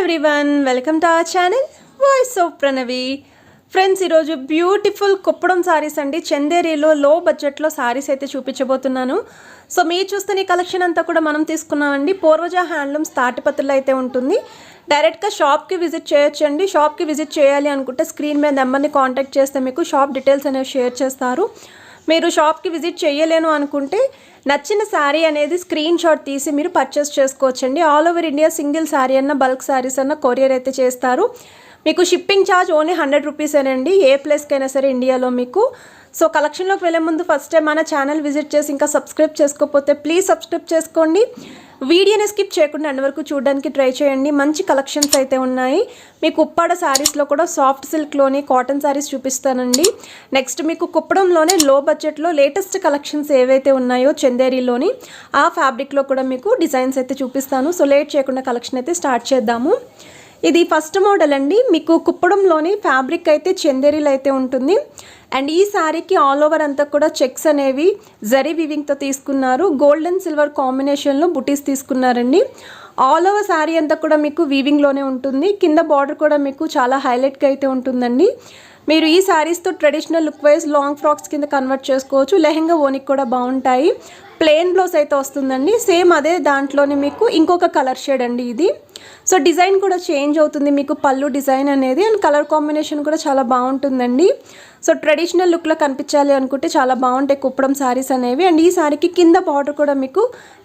Everyone welcome to our channel voice of Pranavi. Friends, ఈరోజు beautiful Kuppadam saris అండి, చందేరిలో లో బడ్జెట్లో సారీస్ అయితే చూపించబోతున్నాను. సో మీరు చూస్తున్న ఈ కలెక్షన్ అంతా కూడా మనం తీసుకున్నామండి. పూర్వజ హ్యాండ్లూమ్స్ తాటిపత్రులు అయితే ఉంటుంది. డైరెక్ట్గా షాప్కి విజిట్ చేయొచ్చండి. షాప్కి విజిట్ చేయాలి అనుకుంటే స్క్రీన్ మీద నెంబర్ని కాంటాక్ట్ చేస్తే మీకు షాప్ డీటెయిల్స్ అనేవి షేర్ చేస్తారు. మీరు షాప్కి విజిట్ చేయలేను అనుకుంటే నచ్చిన శారీ అనేది స్క్రీన్ షాట్ తీసి మీరు పర్చేస్ చేసుకోవచ్చండి. All over India single sari అన్న బల్క్ శారీస్ అన్న కొరియర్ అయితే చేస్తారు. మీకు షిప్పింగ్ ఛార్జ్ ఓన్లీ 100 రూపీసేనండి, ఏ ప్లేస్కైనా సరే ఇండియాలో మీకు. సో కలెక్షన్లోకి వెళ్ళే ముందు ఫస్ట్ టైం మన ఛానల్ విజిట్ చేసి ఇంకా సబ్స్క్రైబ్ చేసుకోకపోతే ప్లీజ్ సబ్స్క్రైబ్ చేసుకోండి. వీడియోని స్కిప్ చేయకుండా అన్ని వరకు చూడడానికి ట్రై చేయండి. మంచి కలెక్షన్స్ అయితే ఉన్నాయి. మీకు ఉప్పాడ శారీస్లో కూడా సాఫ్ట్ సిల్క్లోని కాటన్ శారీస్ చూపిస్తానండి. నెక్స్ట్ మీకు కుప్పడంలోనే లో బడ్జెట్లో లేటెస్ట్ కలెక్షన్స్ ఏవైతే ఉన్నాయో చందేరిలోని ఆ ఫ్యాబ్రిక్లో కూడా మీకు డిజైన్స్ అయితే చూపిస్తాను. సో లేట్ చేయకుండా కలెక్షన్ అయితే స్టార్ట్ చేద్దాము. ఇది ఫస్ట్ మోడల్ అండి. మీకు కుప్పడంలోని ఫ్యాబ్రిక్ అయితే చందేరీలో అయితే ఉంటుంది. అండ్ ఈ శారీకి ఆల్ ఓవర్ అంతా కూడా చెక్స్ అనేవి జరీ వీవింగ్తో తీసుకున్నారు. గోల్డ్ అండ్ సిల్వర్ కాంబినేషన్లో బుటీస్ తీసుకున్నారండి. ఆల్ ఓవర్ శారీ అంతా కూడా మీకు వీవింగ్లోనే ఉంటుంది. కింద బార్డర్ కూడా మీకు చాలా హైలైట్గా అయితే ఉంటుందండి. మీరు ఈ శారీస్తో traditional look wise long frocks కింద కన్వర్ట్ చేసుకోవచ్చు. లెహెంగా ఓనికి కూడా బాగుంటాయి. ప్లెయిన్ బ్లౌజ్ అయితే వస్తుందండి. సేమ్ అదే దాంట్లోనే మీకు ఇంకొక కలర్ షేడ్ అండి ఇది. సో డిజైన్ కూడా చేంజ్ అవుతుంది మీకు, పళ్ళు డిజైన్ అనేది. అండ్ కలర్ కాంబినేషన్ కూడా చాలా బాగుంటుందండి. సో ట్రెడిషనల్ లుక్లో కనిపించాలి అనుకుంటే చాలా బాగుంటాయి కుప్పడం శారీస్ అనేవి. అండ్ ఈ శారీకి కింద బార్డర్ కూడా మీకు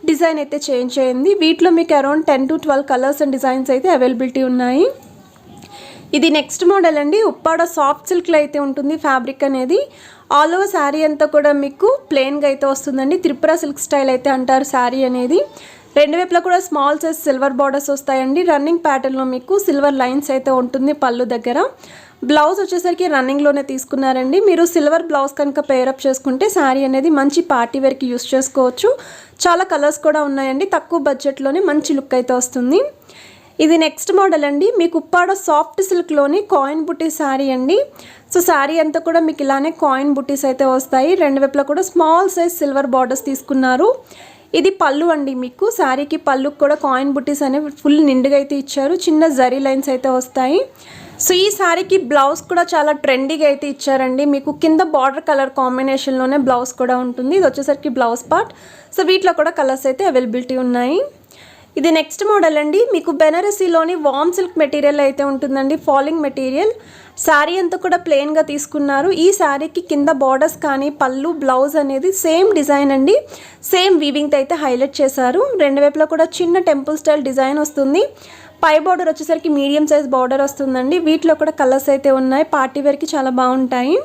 డిజైన్ అయితే చేంజ్ అయ్యింది. వీటిలో మీకు around 10 to 12 colours and designs అయితే అవైలబిలిటీ ఉన్నాయి. ఇది నెక్స్ట్ మోడల్ అండి. ఉప్పాడ సాఫ్ట్ సిల్క్లో అయితే ఉంటుంది ఫ్యాబ్రిక్ అనేది. ఆల్ ఓవర్ శారీ అంతా కూడా మీకు ప్లెయిన్గా అయితే వస్తుందండి. త్రిపుర సిల్క్ స్టైల్ అయితే అంటారు శారీ అనేది. రెండు వైపులా కూడా స్మాల్ సైజ్ సిల్వర్ బార్డర్స్ వస్తాయండి. రన్నింగ్ ప్యాటర్న్లో మీకు సిల్వర్ లైన్స్ అయితే ఉంటుంది పళ్ళు దగ్గర. బ్లౌజ్ వచ్చేసరికి రన్నింగ్లోనే తీసుకున్నారండి. మీరు సిల్వర్ బ్లౌజ్ కనుక పేరప్ చేసుకుంటే శారీ అనేది మంచి పార్టీ వేర్కి యూస్ చేసుకోవచ్చు. చాలా కలర్స్ కూడా ఉన్నాయండి. తక్కువ బడ్జెట్లోనే మంచి లుక్ అయితే వస్తుంది. ఇది నెక్స్ట్ మోడల్ అండి. మీకు ఉప్పాడ సాఫ్ట్ సిల్క్లోని కాయిన్ బుటీ శారీ అండి. సో శారీ అంతా కూడా మీకు ఇలానే కాయిన్ బుటీస్ అయితే వస్తాయి. రెండు వైపులా కూడా స్మాల్ సైజ్ సిల్వర్ బార్డర్స్ తీసుకున్నారు. ఇది పళ్ళు అండి. మీకు శారీకి పళ్ళుకి కూడా కాయిన్ బుటీస్ అనేవి ఫుల్ నిండుగా అయితే ఇచ్చారు. చిన్న జరీ లైన్స్ అయితే వస్తాయి. సో ఈ శారీకి బ్లౌజ్ కూడా చాలా ట్రెండీగా అయితే ఇచ్చారండి. మీకు కింద బార్డర్ కలర్ కాంబినేషన్లోనే బ్లౌజ్ కూడా ఉంటుంది. ఇది వచ్చేసరికి బ్లౌజ్ పార్ట్. సో వీటిలో కూడా కలర్స్ అయితే అవైలబిలిటీ ఉన్నాయి. ఇది నెక్స్ట్ మోడల్ అండి. మీకు బెనారసీలోని వామ్ సిల్క్ మెటీరియల్ అయితే ఉంటుందండి, ఫాలింగ్ మెటీరియల్. శారీ అంతా కూడా ప్లెయిన్గా తీసుకున్నారు. ఈ శారీకి కింద బార్డర్స్ కానీ పళ్ళు బ్లౌజ్ అనేది సేమ్ డిజైన్ అండి. సేమ్ వీవింగ్తో అయితే హైలైట్ చేశారు. రెండు వైపులా కూడా చిన్న టెంపుల్ స్టైల్ డిజైన్ వస్తుంది. పై బార్డర్ వచ్చేసరికి మీడియం సైజ్ బార్డర్ వస్తుందండి. వీటిలో కూడా కలర్స్ అయితే ఉన్నాయి. పార్టీ వేర్కి చాలా బాగుంటాయి.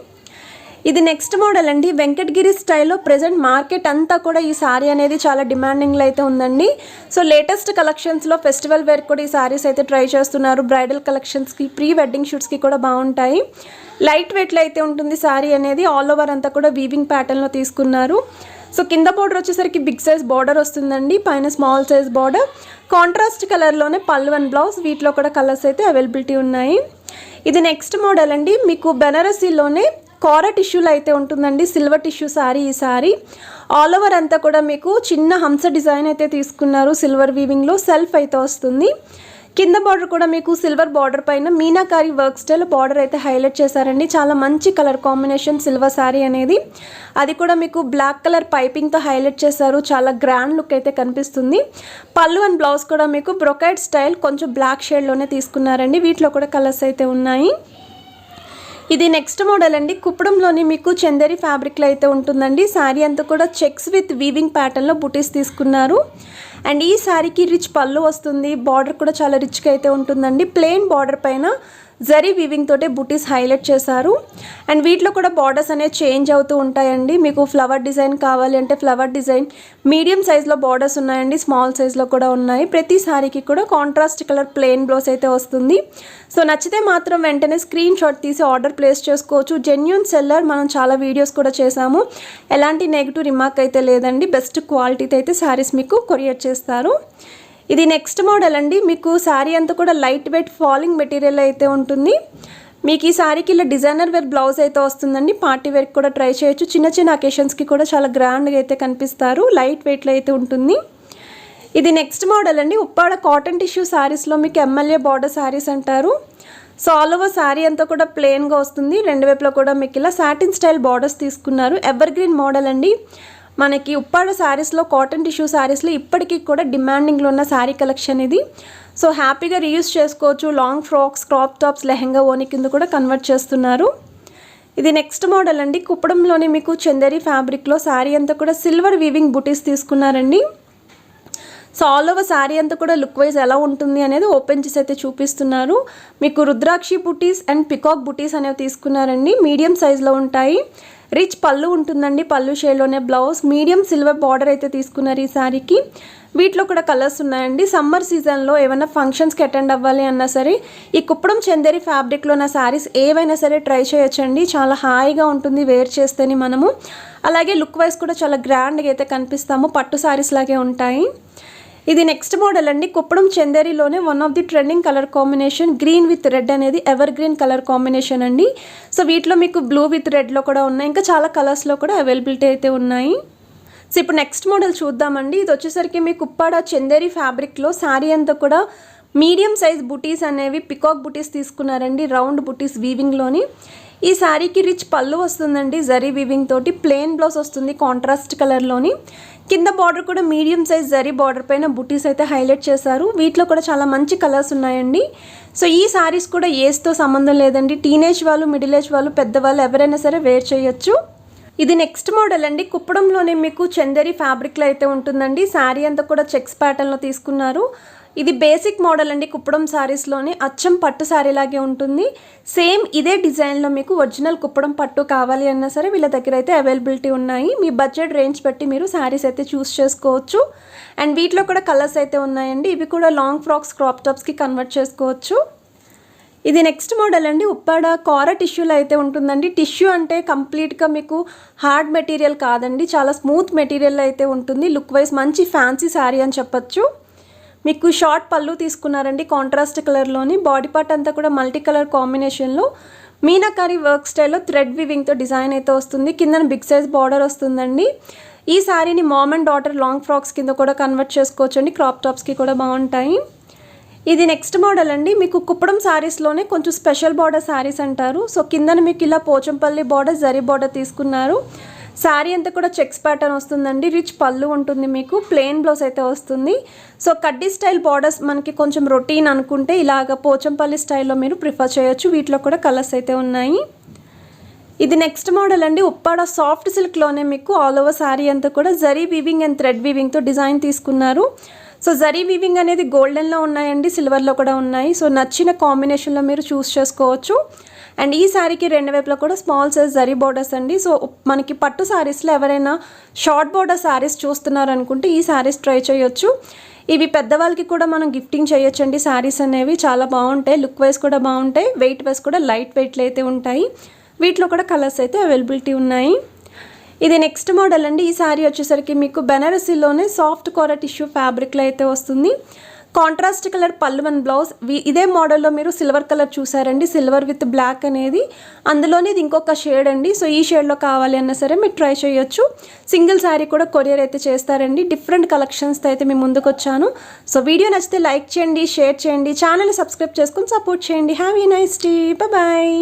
ఇది నెక్స్ట్ మోడల్ అండి. వెంకటగిరి స్టైల్లో ప్రజెంట్ మార్కెట్ అంతా కూడా ఈ శారీ అనేది చాలా డిమాండింగ్లో అయితే ఉందండి. సో లేటెస్ట్ కలెక్షన్స్లో ఫెస్టివల్ వేర్ కూడా ఈ శారీస్ అయితే ట్రై చేస్తున్నారు. బ్రైడల్ కలెక్షన్స్కి, ప్రీ వెడ్డింగ్ షూట్స్కి కూడా బాగుంటాయి. లైట్ వెయిట్లో అయితే ఉంటుంది శారీ అనేది. ఆల్ ఓవర్ అంతా కూడా వీవింగ్ ప్యాటర్న్లో తీసుకున్నారు. సో కింద బార్డర్ వచ్చేసరికి బిగ్ సైజ్ బార్డర్ వస్తుందండి, పైన స్మాల్ సైజ్ బార్డర్. కాంట్రాస్ట్ కలర్లోనే పళ్ళు అండ్ బ్లౌజ్. వీటిలో కూడా కలర్స్ అయితే అవైలబిలిటీ ఉన్నాయి. ఇది నెక్స్ట్ మోడల్ అండి. మీకు బెనారసీలోనే కారా టిష్యూలో అయితే ఉంటుందండి, సిల్వర్ టిష్యూ శారీ. ఈ శారీ ఆల్ ఓవర్ అంతా కూడా మీకు చిన్న హంస డిజైన్ అయితే తీసుకున్నారు. సిల్వర్ వీవింగ్లో సెల్ఫ్ అయితే వస్తుంది. కింద బార్డర్ కూడా మీకు సిల్వర్ బార్డర్ పైన మీనాకారి వర్క్ స్టైల్ బార్డర్ అయితే హైలైట్ చేశారండి. చాలా మంచి కలర్ కాంబినేషన్ సిల్వర్ శారీ అనేది. అది కూడా మీకు బ్లాక్ కలర్ పైపింగ్తో హైలైట్ చేశారు. చాలా గ్రాండ్ లుక్ అయితే కనిపిస్తుంది. పళ్ళు అండ్ బ్లౌజ్ కూడా మీకు బ్రొకైడ్ స్టైల్ కొంచెం బ్లాక్ షేడ్లోనే తీసుకున్నారండి. వీటిలో కూడా కలర్స్ అయితే ఉన్నాయి. ఇది నెక్స్ట్ మోడల్ అండి. కుప్పడంలోని మీకు చందేరి ఫ్యాబ్రిక్లో అయితే ఉంటుందండి. శారీ అంతా కూడా చెక్స్ విత్ వీవింగ్ ప్యాటర్న్లో బుటీస్ తీసుకున్నారు. అండ్ ఈ శారీకి రిచ్ పళ్ళు వస్తుంది. బార్డర్ కూడా చాలా రిచ్గా అయితే ఉంటుందండి. ప్లెయిన్ బార్డర్ పైన జరీ వీవింగ్ తోటే బుటీస్ హైలైట్ చేశారు. అండ్ వీటిలో కూడా బార్డర్స్ అనేవి చేంజ్ అవుతూ ఉంటాయండి. మీకు ఫ్లవర్ డిజైన్ కావాలి అంటే ఫ్లవర్ డిజైన్, మీడియం సైజ్లో బార్డర్స్ ఉన్నాయండి, స్మాల్ సైజ్లో కూడా ఉన్నాయి. ప్రతి శారీకి కూడా కాంట్రాస్ట్ కలర్ ప్లెయిన్ బ్లౌజ్ అయితే వస్తుంది. సో నచ్చితే మాత్రం వెంటనే స్క్రీన్ షాట్ తీసి ఆర్డర్ ప్లేస్ చేసుకోవచ్చు. జెన్యూన్ సెల్లర్, మనం చాలా వీడియోస్ కూడా చేసాము. ఎలాంటి నెగిటివ్ రిమార్క్ అయితే లేదండి. బెస్ట్ క్వాలిటీతో అయితే శారీస్ మీకు కొరియర్ చేస్తారు. ఇది నెక్స్ట్ మోడల్ అండి. మీకు శారీ అంతా కూడా లైట్ వెయిట్ ఫాలింగ్ మెటీరియల్ అయితే ఉంటుంది. మీకు ఈ శారీకి ఇలా డిజైనర్ వేర్ బ్లౌజ్ అయితే వస్తుందండి. పార్టీ వేర్కి కూడా ట్రై చేయొచ్చు. చిన్న చిన్న అకేషన్స్కి కూడా చాలా గ్రాండ్గా అయితే కనిపిస్తారు. లైట్ వెయిట్లో అయితే ఉంటుంది. ఇది నెక్స్ట్ మోడల్ అండి. ఉప్పాడ కాటన్ టిష్యూ శారీస్లో మీకు ఎమ్మెల్యే బార్డర్ శారీస్ అంటారు. సో ఆల్ ఓవర్ శారీ అంతా కూడా ప్లెయిన్గా వస్తుంది. రెండు వైపులా కూడా మీకు ఇలా సాటిన్ స్టైల్ బార్డర్స్ తీసుకున్నారు. ఎవర్ గ్రీన్ మోడల్ అండి. మనకి ఉప్పాడ శారీస్లో కాటన్ టిష్యూ శారీస్లో ఇప్పటికీ కూడా డిమాండింగ్లో ఉన్న శారీ కలెక్షన్ ఇది. సో హ్యాపీగా రీయూస్ చేసుకోవచ్చు. Long frocks, crop tops, lehenga, ఓని కింద కూడా కన్వర్ట్ చేస్తున్నారు. ఇది నెక్స్ట్ మోడల్ అండి. కుప్పడంలోనే మీకు చందేరి ఫ్యాబ్రిక్లో శారీ అంతా కూడా సిల్వర్ వీవింగ్ బుటీస్ తీసుకున్నారండి. సో ఆల్ ఓవర్ శారీ అంతా కూడా లుక్ వైజ్ ఎలా ఉంటుంది అనేది ఓపెన్ చేసి అయితే చూపిస్తున్నారు. మీకు రుద్రాక్షి బుటీస్ అండ్ పికాక్ బుటీస్ అనేవి తీసుకున్నారండి. మీడియం సైజులో ఉంటాయి. రిచ్ పళ్ళు ఉంటుందండి. పళ్ళు షేడ్లోనే బ్లౌజ్, మీడియం సిల్వర్ బార్డర్ అయితే తీసుకున్నారు ఈ శారీకి. వీటిలో కూడా కలర్స్ ఉన్నాయండి. సమ్మర్ సీజన్లో ఏమైనా ఫంక్షన్స్కి అటెండ్ అవ్వాలి అన్నా సరే ఈ కుప్పడం చందేరి ఫ్యాబ్రిక్లో నా శారీస్ ఏవైనా సరే ట్రై చేయొచ్చండి. చాలా హాయిగా ఉంటుంది వేర్ చేస్తేనే మనము. అలాగే లుక్ వైజ్ కూడా చాలా గ్రాండ్గా అయితే కనిపిస్తాము. పట్టు శారీస్ లాగే ఉంటాయి. ఇది నెక్స్ట్ మోడల్ అండి. కుప్పడం చందేరిలోనే one of the trending colour combination green with red అనేది ఎవర్ గ్రీన్ కలర్ కాంబినేషన్ అండి. సో వీటిలో మీకు బ్లూ విత్ రెడ్లో కూడా ఉన్నాయి. ఇంకా చాలా కలర్స్లో కూడా అవైలబిలిటీ అయితే ఉన్నాయి. సో ఇప్పుడు నెక్స్ట్ మోడల్ చూద్దామండి. ఇది వచ్చేసరికి మీకు ఉప్పాడ చందేరి ఫ్యాబ్రిక్లో శారీ అంతా కూడా మీడియం సైజ్ బుటీస్ అనేవి పికాక్ బుటీస్ తీసుకున్నారండి. రౌండ్ బుటీస్ వీవింగ్లోని. ఈ శారీకి రిచ్ పళ్ళు వస్తుందండి. జరీ వీవింగ్ తోటి. ప్లెయిన్ బ్లౌజ్ వస్తుంది కాంట్రాస్ట్ కలర్లోని. కింద బార్డర్ కూడా మీడియం సైజ్ జరీ బార్డర్ పైన బుటీస్ అయితే హైలైట్ చేశారు. వీటిలో కూడా చాలా మంచి కలర్స్ ఉన్నాయండి. సో ఈ శారీస్ కూడా ఏజ్తో సంబంధం లేదండి. టీనేజ్ వాళ్ళు, మిడిల్ ఏజ్ వాళ్ళు, పెద్దవాళ్ళు ఎవరైనా సరే వేర్ చేయొచ్చు. ఇది నెక్స్ట్ మోడల్ అండి. కుప్పడంలోనే మీకు చందేరి ఫ్యాబ్రిక్లో అయితే ఉంటుందండి. శారీ అంతా కూడా చెక్స్ ప్యాటర్న్లో తీసుకున్నారు. ఇది బేసిక్ మోడల్ అండి. కుప్పడం శారీస్లోనే అచ్చం పట్టు శారీ లాగే ఉంటుంది. సేమ్ ఇదే డిజైన్లో మీకు ఒరిజినల్ కుప్పడం పట్టు కావాలి అన్నా సరే వీళ్ళ దగ్గర అయితే అవైలబిలిటీ ఉన్నాయి. మీ బడ్జెట్ రేంజ్ బట్టి మీరు శారీస్ అయితే చూస్ చేసుకోవచ్చు. అండ్ వీటిలో కూడా కలర్స్ అయితే ఉన్నాయండి. ఇవి కూడా లాంగ్ ఫ్రాక్స్, క్రాప్ టాప్స్కి కన్వర్ట్ చేసుకోవచ్చు. ఇది నెక్స్ట్ మోడల్ అండి. ఉప్పాడ కార టిష్యూలో అయితే ఉంటుందండి. టిష్యూ అంటే కంప్లీట్గా మీకు హార్డ్ మెటీరియల్ కాదండి. చాలా స్మూత్ మెటీరియల్ అయితే ఉంటుంది. లుక్ వైజ్ మంచి ఫ్యాన్సీ శారీ అని చెప్పచ్చు. మీకు షార్ట్ పళ్ళు తీసుకున్నారండి కాంట్రాస్ట్ కలర్లోని. బాడీ పార్ట్ అంతా కూడా మల్టీ కలర్ కాంబినేషన్లో మీనాకారి వర్క్ స్టైల్లో థ్రెడ్ వివింగ్తో డిజైన్ అయితే వస్తుంది. కింద బిగ్ సైజ్ బార్డర్ వస్తుందండి. ఈ శారీని mom and daughter long frocks కింద కూడా కన్వర్ట్ చేసుకోవచ్చు అండి. క్రాప్ టాప్స్కి కూడా బాగుంటాయి. ఇది నెక్స్ట్ మోడల్ అండి. మీకు కుప్పడం శారీస్లోనే కొంచెం స్పెషల్ బార్డర్ శారీస్ అంటారు. సో కిందన మీకు ఇలా పోచంపల్లి బార్డర్, జరీ బార్డర్ తీసుకున్నారు. శారీ అంతా కూడా చెక్స్ ప్యాటర్న్ వస్తుందండి. రిచ్ పళ్ళు ఉంటుంది. మీకు ప్లెయిన్ బ్లౌజ్ అయితే వస్తుంది. సో కడ్డీ స్టైల్ బార్డర్స్ మనకి కొంచెం రొటీన్ అనుకుంటే ఇలాగ పోచంపల్లి స్టైల్లో మీరు ప్రిఫర్ చేయొచ్చు. వీటిలో కూడా కలర్స్ అయితే ఉన్నాయి. ఇది నెక్స్ట్ మోడల్ అండి. ఉప్పాడ సాఫ్ట్ సిల్క్లోనే మీకు ఆల్ ఓవర్ శారీ అంతా కూడా జరీ వీవింగ్ అండ్ థ్రెడ్ వీవింగ్తో డిజైన్ తీసుకున్నారు. సో జరీ వీవింగ్ అనేది గోల్డెన్లో ఉన్నాయండి, సిల్వర్లో కూడా ఉన్నాయి. సో నచ్చిన కాంబినేషన్లో మీరు చూస్ చేసుకోవచ్చు. అండ్ ఈ శారీకి రెండు వైపులా కూడా స్మాల్ సైజ్ జరీ బార్డర్స్ అండి. సో మనకి పట్టు శారీస్లో ఎవరైనా షార్ట్ బార్డర్ శారీస్ చూస్తున్నారు అనుకుంటే ఈ శారీస్ ట్రై చేయొచ్చు. ఇవి పెద్దవాళ్ళకి కూడా మనం గిఫ్టింగ్ చేయొచ్చు అండి. శారీస్ అనేవి చాలా బాగుంటాయి. లుక్ వైజ్ కూడా బాగుంటాయి. వెయిట్ వైజ్ కూడా లైట్ వెయిట్లో అయితే ఉంటాయి. వీటిలో కూడా కలర్స్ అయితే అవైలబిలిటీ ఉన్నాయి. ఇది నెక్స్ట్ మోడల్ అండి. ఈ శారీ వచ్చేసరికి మీకు బెనారసీలోనే సాఫ్ట్ కోర టిష్యూ ఫ్యాబ్రిక్లో అయితే వస్తుంది. కాంట్రాస్ట్ కలర్ పళ్ళు అండ్ బ్లౌజ్. ఇదే మోడల్లో మీరు సిల్వర్ కలర్ చూసారండి. సిల్వర్ విత్ బ్లాక్ అనేది. అందులోనే ఇది ఇంకొక షేడ్ అండి. సో ఈ షేడ్లో కావాలి అన్నా సరే మీరు ట్రై చేయొచ్చు. సింగిల్ శారీ కూడా కొరియర్ అయితే చేస్తారండి. డిఫరెంట్ కలెక్షన్స్తో అయితే మీ ముందుకు వచ్చాను. సో వీడియో నచ్చితే లైక్ చేయండి, షేర్ చేయండి, ఛానల్ని సబ్స్క్రైబ్ చేసుకొని సపోర్ట్ చేయండి. Have a nice day. Bye.